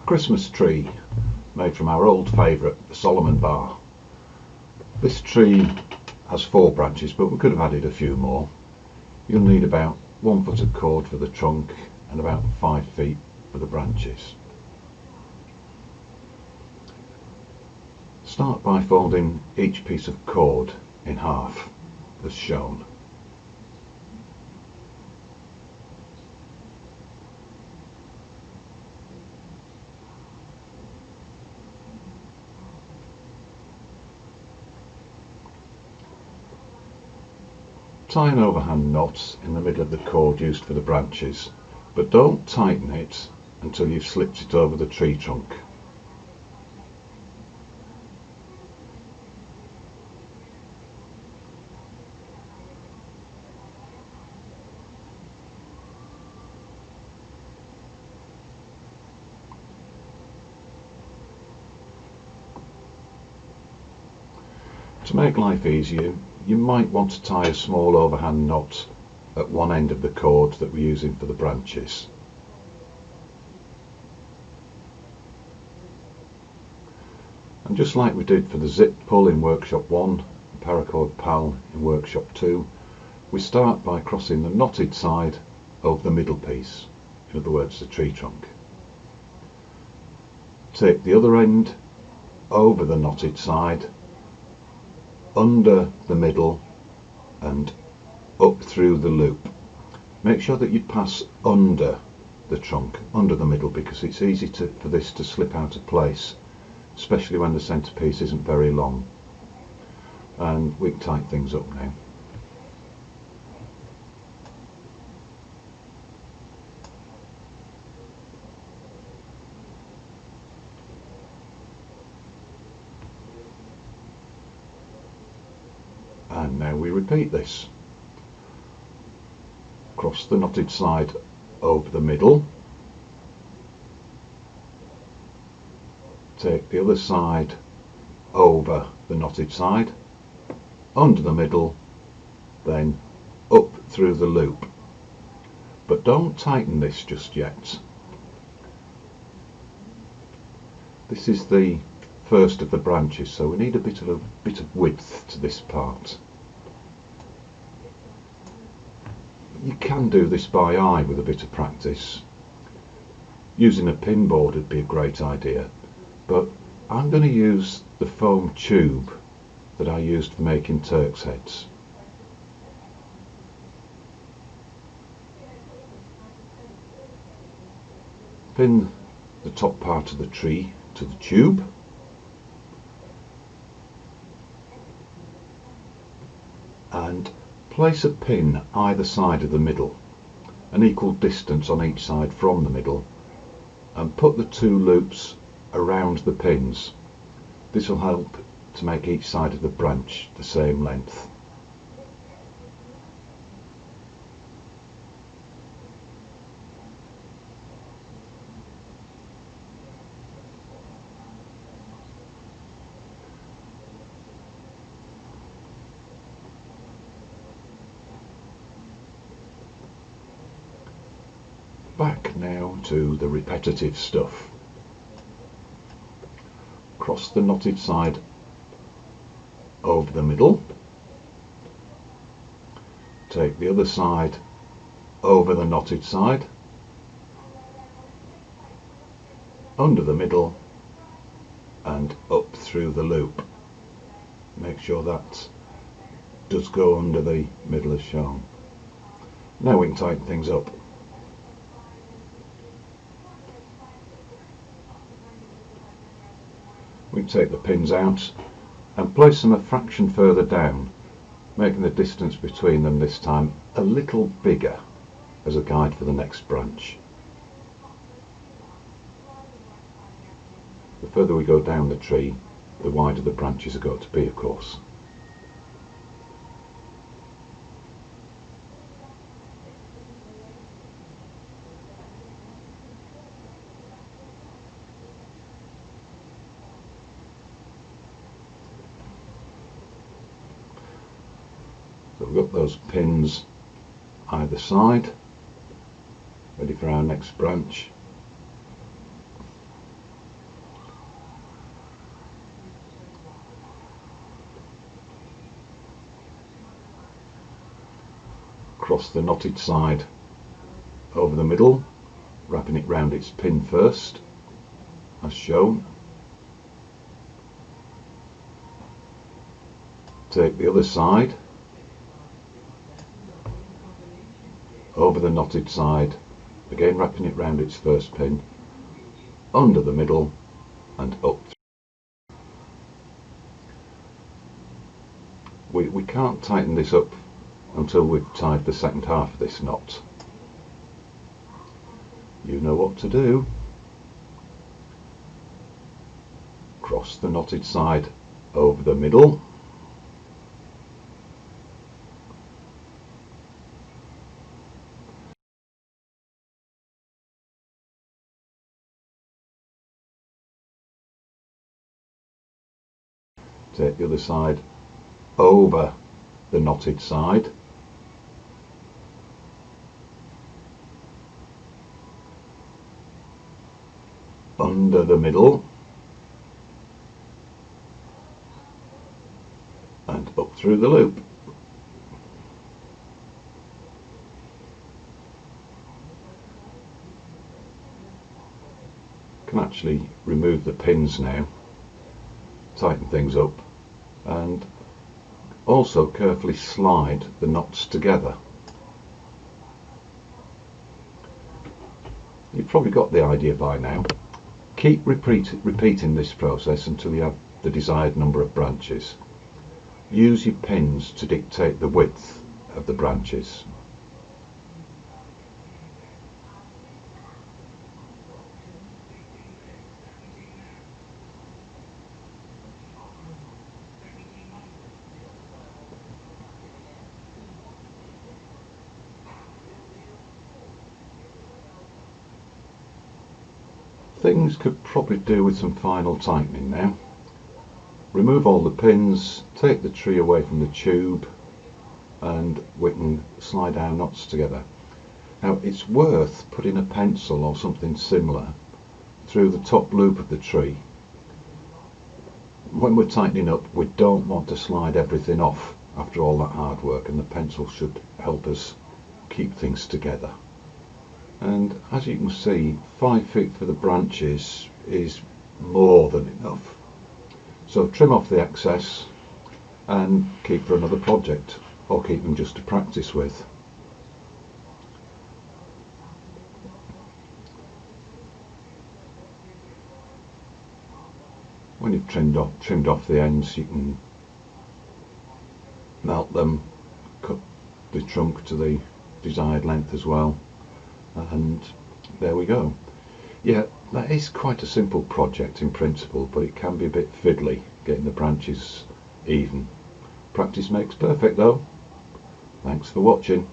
Christmas tree made from our old favourite, the Solomon bar. This tree has 4 branches, but we could have added a few more. You'll need about 1 foot of cord for the trunk and about 5 feet for the branches. Start by folding each piece of cord in half as shown. Tie an overhand knot in the middle of the cord used for the branches, but don't tighten it until you've slipped it over the tree trunk. To make life easier, you might want to tie a small overhand knot at one end of the cord that we're using for the branches. And just like we did for the zip pull in workshop 1 and paracord pal in workshop 2, we start by crossing the knotted side over the middle piece, in other words the tree trunk. Take the other end over the knotted side, under the middle and up through the loop. Make sure that you pass under the trunk, under the middle, because it's easy for this to slip out of place, especially when the centrepiece isn't very long. And we can tighten things up now. And now we repeat this. Cross the knotted side over the middle. Take the other side over the knotted side, under the middle, then up through the loop. But don't tighten this just yet. This is the first of the branches, so we need a bit of width to this part. You can do this by eye with a bit of practice. Using a pin board would be a great idea, but I'm going to use the foam tube that I used for making Turk's heads. Pin the top part of the tree to the tube. And place a pin either side of the middle, an equal distance on each side from the middle, and put the 2 loops around the pins. This will help to make each side of the branch the same length. Back now to the repetitive stuff. Cross the knotted side over the middle. Take the other side over the knotted side, under the middle and up through the loop. Make sure that does go under the middle as shown. Now we can tighten things up. We can take the pins out and place them a fraction further down, making the distance between them this time a little bigger as a guide for the next branch. The further we go down the tree, the wider the branches are going to be, of course. So we've got those pins either side, ready for our next branch. cross the knotted side over the middle, wrapping it round its pin first, as shown. Take the other side over the knotted side, again wrapping it round its first pin, under the middle and up. We can't tighten this up until we've tied the second half of this knot. You know what to do. Cross the knotted side over the middle, take the other side over the knotted side, under the middle and up through the loop. Can actually remove the pins now, tighten things up, and also carefully slide the knots together. You've probably got the idea by now. Keep repeating this process until you have the desired number of branches. Use your pins to dictate the width of the branches. Things could probably do with some final tightening now. Remove all the pins, take the tree away from the tube, and we can slide our knots together. Now it's worth putting a pencil or something similar through the top loop of the tree. When we're tightening up, we don't want to slide everything off after all that hard work, and the pencil should help us keep things together. And as you can see, 5 feet for the branches is more than enough. So trim off the excess and keep for another project, or keep them just to practice with. When you've trimmed off the ends, you can melt them, cut the trunk to the desired length as well, and there we go. Yeah, that is quite a simple project in principle, but it can be a bit fiddly getting the branches even. Practice makes perfect though. Thanks for watching.